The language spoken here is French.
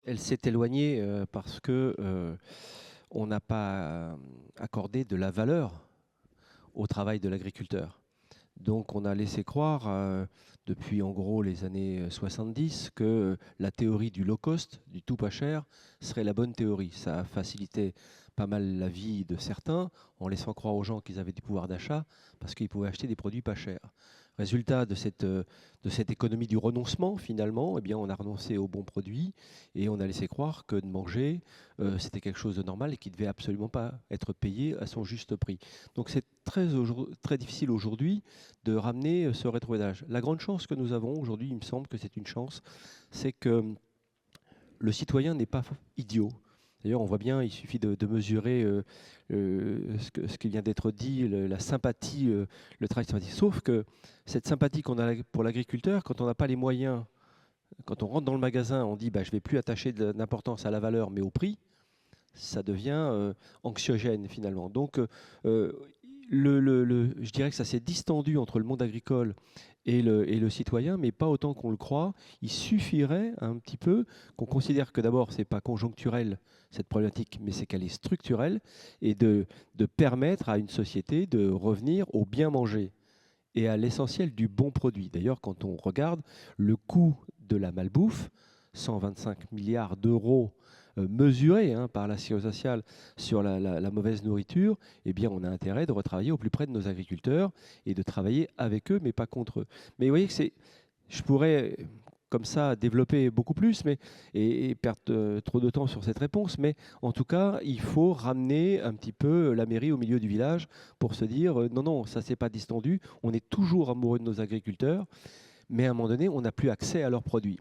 Elle s'est éloignée parce que on n'a pas accordé de la valeur au travail de l'agriculteur. Donc on a laissé croire, depuis en gros les années 70, que la théorie du low cost, du tout pas cher, serait la bonne théorie. Ça a facilité pas mal la vie de certains en laissant croire aux gens qu'ils avaient du pouvoir d'achat parce qu'ils pouvaient acheter des produits pas chers. Résultat de cette économie du renoncement, finalement, eh bien, on a renoncé aux bons produits et on a laissé croire que de manger, c'était quelque chose de normal et qui ne devait absolument pas être payé à son juste prix. Donc c'est très difficile aujourd'hui de ramener ce rétrovillage. La grande chance que nous avons aujourd'hui, il me semble que c'est une chance, c'est que le citoyen n'est pas idiot. D'ailleurs, on voit bien, il suffit de mesurer ce qui vient d'être dit, la sympathie, le travail sympathique. Sauf que cette sympathie qu'on a pour l'agriculteur, quand on n'a pas les moyens, quand on rentre dans le magasin, on dit bah, je ne vais plus attacher d'importance à la valeur, mais au prix, ça devient anxiogène finalement. Donc, je dirais que ça s'est distendu entre le monde agricole et le citoyen, mais pas autant qu'on le croit. Il suffirait un petit peu qu'on considère que d'abord, ce n'est pas conjoncturel cette problématique, mais c'est qu'elle est structurelle, et de permettre à une société de revenir au bien manger et à l'essentiel du bon produit. D'ailleurs, quand on regarde le coût de la malbouffe, 125 milliards d'euros mesurés par la Sécurité sociale sur la mauvaise nourriture, eh bien, on a intérêt de retravailler au plus près de nos agriculteurs et de travailler avec eux, mais pas contre eux. Mais vous voyez que je pourrais comme ça développer beaucoup plus et perdre trop de temps sur cette réponse, mais en tout cas, il faut ramener un petit peu la mairie au milieu du village pour se dire non, non, ça s'est pas distendu, on est toujours amoureux de nos agriculteurs, mais à un moment donné, on n'a plus accès à leurs produits.